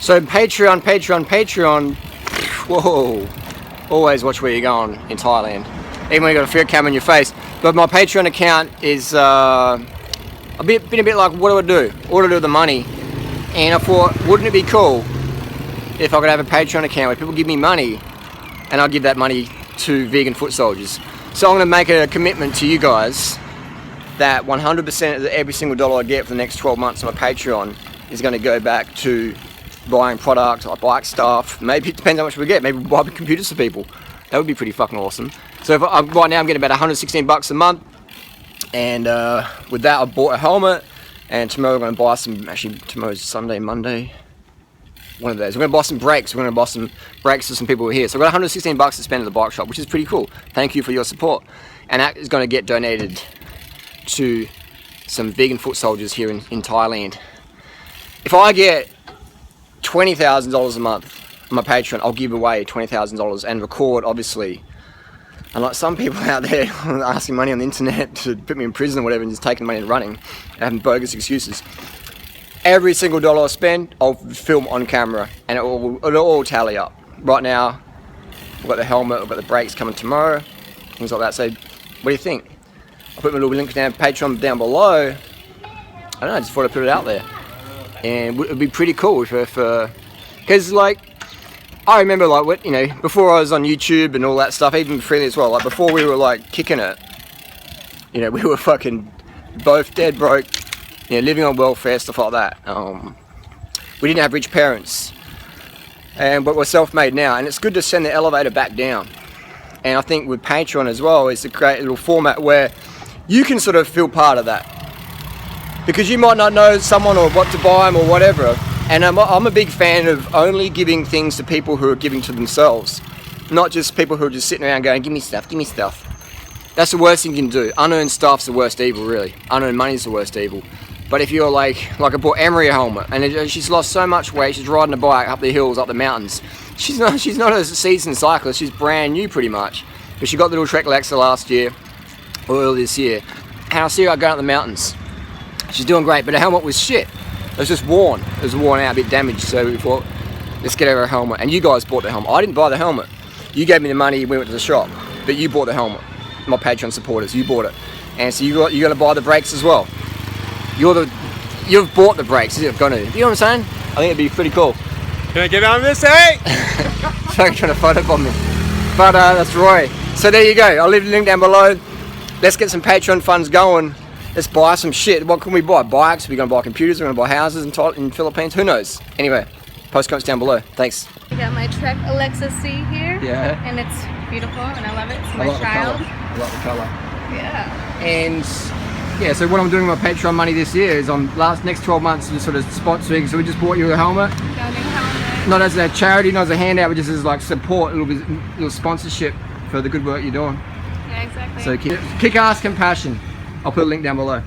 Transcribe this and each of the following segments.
So Patreon. Whoa. Always watch where you're going in Thailand. Even when you've got a field cam in your face. But my Patreon account is been a bit like, what do? What do I do with the money? And I thought, wouldn't it be cool if I could have a Patreon account where people give me money and I'll give that money to vegan foot soldiers. So I'm going to make a commitment to you guys that 100% of every single dollar I get for the next 12 months on my Patreon is going to go back to buying products, like bike stuff. Maybe it depends how much we get. Maybe we'll buy computers for people. That would be pretty fucking awesome. So if right now I'm getting about 116 bucks a month, and with that I bought a helmet, and tomorrow we're going to buy some, actually tomorrow's Sunday, Monday, one of those. We're going to buy some brakes. We're going to buy some brakes for some people who are here. So I've got 116 bucks to spend at the bike shop, which is pretty cool. Thank you for your support. And that is going to get donated to some vegan foot soldiers here in Thailand. If I get $20,000 a month on my Patreon, I'll give away $20,000 and record, obviously. And like some people out there asking money on the internet to put me in prison or whatever and just taking money and running and having bogus excuses. Every single dollar I spend, I'll film on camera and it'll all tally up. Right now, I've got the helmet, I've got the brakes coming tomorrow, things like that. So, what do you think? I'll put my little link down, Patreon down below. I don't know, I just thought I'd put it out there. And it would be pretty cool because like, I remember like what, you know, before I was on YouTube and all that stuff, even freely as well, like before we were like kicking it, you know, we were fucking both dead broke, you know, living on welfare, stuff like that. We didn't have rich parents, but we're self-made now, and it's good to send the elevator back down. And I think with Patreon as well, is a great little format where you can sort of feel part of that. Because you might not know someone or what to buy them or whatever. And I'm a big fan of only giving things to people who are giving to themselves. Not just people who are just sitting around going, give me stuff, give me stuff. That's the worst thing you can do. Unearned stuff's the worst evil, really. Unearned money's the worst evil. But if you're like I bought Emery a helmet, and she's lost so much weight, she's riding a bike up the hills, up the mountains. She's not a seasoned cyclist, she's brand new pretty much. But she got the little Trek Alexa last year, or earlier this year. And I see her going up the mountains. She's doing great, but her helmet was shit. It was just worn. It was worn out, a bit damaged, so we thought, let's get her a helmet. And you guys bought the helmet. I didn't buy the helmet. You gave me the money, we went to the shop, but you bought the helmet. My Patreon supporters, you bought it. And so you're going to buy the brakes as well. You've bought the brakes, you're going to. You know what I'm saying? I think it'd be pretty cool. Can I get on this, eh? Trying to photobomb me. But that's Roy. So there you go. I'll leave the link down below. Let's get some Patreon funds going. Let's buy some shit. What can we buy? Bikes? We're going to buy computers. We're going to buy houses in Philippines. Who knows? Anyway, post comments down below. Thanks. I got my Trek Alexa C here. Yeah. And it's beautiful and I love it. It's my I like child. I like the colour. Yeah. And yeah, so what I'm doing with my Patreon money this year is on next 12 months just sort of sponsoring. So we just bought you a helmet. Not as a charity, not as a handout, but just as like support, a little sponsorship for the good work you're doing. Yeah, exactly. So kick-ass compassion. I'll put a link down below.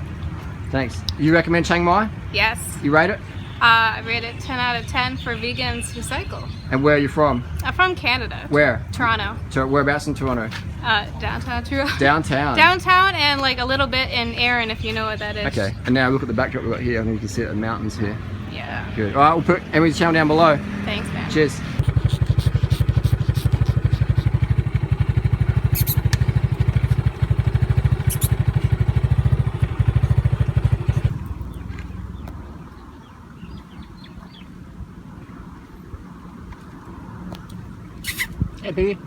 Thanks. You recommend Chiang Mai? Yes. You rate it? I rate it 10 out of 10 for vegans who cycle. And where are you from? I'm from Canada. Where? Toronto. Whereabouts in Toronto? Downtown Toronto. Downtown? Downtown and like a little bit in Erin, if you know what that is. Okay. And now look at the backdrop we've got here. I think you can see the mountains here. Yeah. Good. Alright, we'll put Emily's channel down below. Thanks, man. Cheers. Hey, baby.